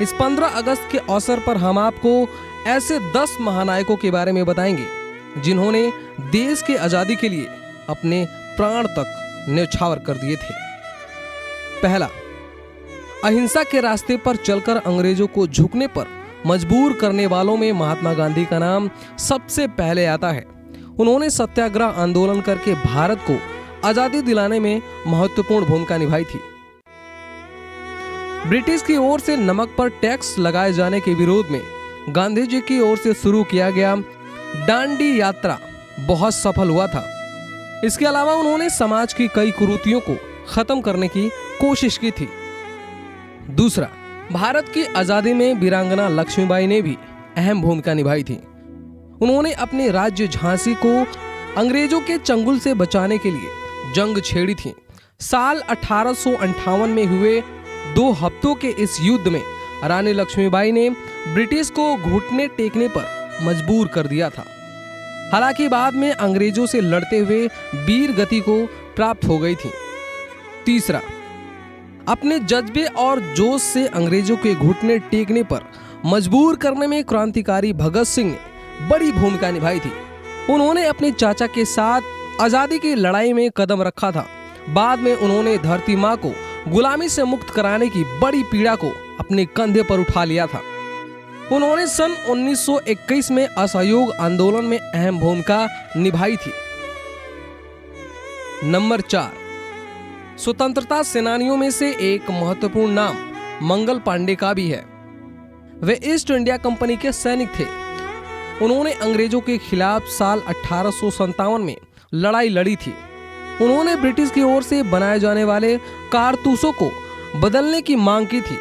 इस 15 अगस्त के अवसर पर हम आपको ऐसे 10 महानायकों के बारे में बताएंगे जिन्होंने देश की आजादी के लिए अपने प्राण तक न्यौछावर कर दिए थे। पहला, अहिंसा के रास्ते पर चलकर अंग्रेजों को झुकने पर मजबूर करने वालों में महात्मा गांधी का नाम सबसे पहले आता है। उन्होंने सत्याग्रह आंदोलन करके भारत को आजादी दिलाने में महत्वपूर्ण भूमिका निभाई थी। ब्रिटिश की ओर से नमक पर टैक्स लगाए जाने के विरोध में गांधी जी की ओर से शुरू किया गया दांडी यात्रा बहुत सफल हुआ था। इसके अलावा उन्होंने समाज की कई कुरीतियों को खत्म करने की कोशिश की थी। दूसरा, भारत की आजादी में वीरांगना लक्ष्मीबाई ने भी अहम भूमिका निभाई थी। उन्होंने अपने राज्य झांसी को अंग्रेजों के चंगुल से बचाने के लिए जंग छेड़ी थी। साल 1858 में हुए 2 हफ्तों के इस युद्ध में रानी लक्ष्मीबाई ने ब्रिटिश को घुटने टेकने पर मजबूर कर दिया था। हालांकि बाद में अंग्रेजों से लड़ते हुए वीर गति को प्राप्त हो गई थी। तीसरा, अपने जज्बे और जोश से अंग्रेजों के घुटने टेकने पर मजबूर करने में क्रांतिकारी भगत सिंह ने बड़ी भूमिका निभाई थी। उन्होंने अपने चाचा के साथ आजादी की लड़ाई में कदम रखा था। बाद में उन्होंने धरती माँ को गुलामी से मुक्त कराने की बड़ी पीड़ा को अपने कंधे पर उठा लिया था। उन्होंने सन 1921 में असहयोग आंदोलन में अहम भूमिका निभाई थी। नंबर 4, स्वतंत्रता सेनानियों में से एक महत्वपूर्ण नाम मंगल पांडे का भी है। वे ईस्ट इंडिया कंपनी के सैनिक थे। उन्होंने अंग्रेजों के खिलाफ साल 1857 में लड़ाई लड़ी थी। उन्होंने ब्रिटिश की ओर से बनाए जाने वाले कारतूसों को बदलने की मांग की थी,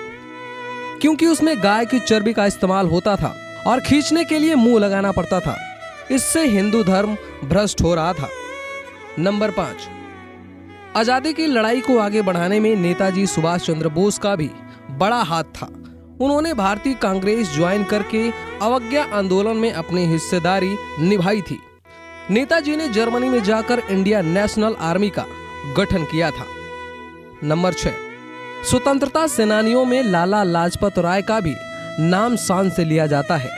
क्योंकि उसमें गाय की चर्बी का इस्तेमाल होता था और खींचने के लिए मुंह लगाना पड़ता था। इससे हिंदू धर्म भ्रष्ट हो रहा था। नंबर 5, आजादी की लड़ाई को आगे बढ़ाने में नेताजी सुभाष चंद्र बोस का भी बड़ा हाथ था। उन्होंने भारतीय कांग्रेस ज्वाइन करके अवज्ञा आंदोलन में अपनी हिस्सेदारी निभाई थी। नेताजी ने जर्मनी में जाकर इंडिया नेशनल आर्मी का गठन किया था। नंबर 6, स्वतंत्रता सेनानियों में लाला लाजपत राय का भी नाम शान से लिया जाता है।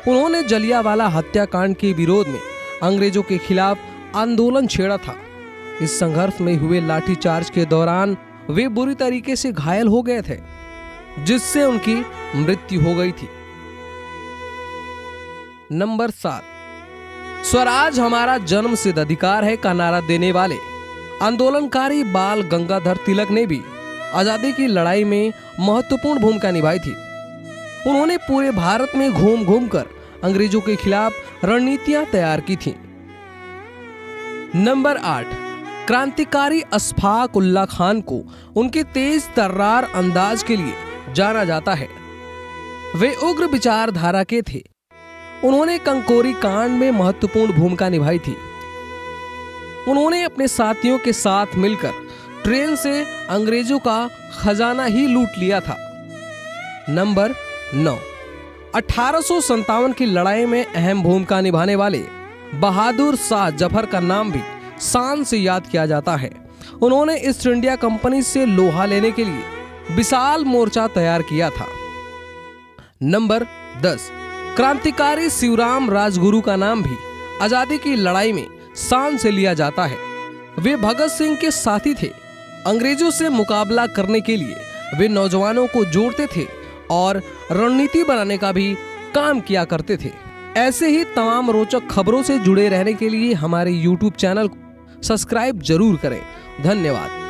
उन्होंने जलियांवाला हत्याकांड के विरोध में अंग्रेजों के खिलाफ आंदोलन छेड़ा था। इस संघर्ष में हुए लाठीचार्ज के दौरान वे बुरी तरीके से घायल हो गए थे, जिससे उनकी मृत्यु हो गई थी। नंबर 7, स्वराज हमारा जन्मसिद्ध अधिकार है का नारा देने वाले आंदोलनकारी बाल गंगाधर तिलक ने भी आजादी की लड़ाई में महत्वपूर्ण भूमिका निभाई थी। उन्होंने पूरे भारत में घूम घूम कर अंग्रेजों के खिलाफ रणनीतियां तैयार की थीं। नंबर 8, क्रांतिकारी अशफाक उल्लाह खान को उनके तेज तर्रार अंदाज के लिए जाना जाता है। वे उग्र विचारधारा के थे। उन्होंने कंकोरी कांड में महत्वपूर्ण भूमिका निभाई थी। उन्होंने अपने साथियों के साथ मिलकर ट्रेन से अंग्रेजों का खजाना ही लूट लिया था। नंबर 9, 1857 की लड़ाई में अहम भूमिका निभाने वाले बहादुर शाह जफर का नाम भी शान से याद किया जाता है। उन्होंने ईस्ट इंडिया कंपनी से लोहा लेने के लिए विशाल मोर्चा तैयार किया था। नंबर 10, क्रांतिकारी शिवराम राजगुरु का नाम भी आजादी की लड़ाई में शान से लिया जाता है। वे भगत सिंह के साथी थे। अंग्रेजों से मुकाबला करने के लिए वे नौजवानों को जोड़ते थे और रणनीति बनाने का भी काम किया करते थे। ऐसे ही तमाम रोचक खबरों से जुड़े रहने के लिए हमारे YouTube चैनल को सब्सक्राइब जरूर करें। धन्यवाद।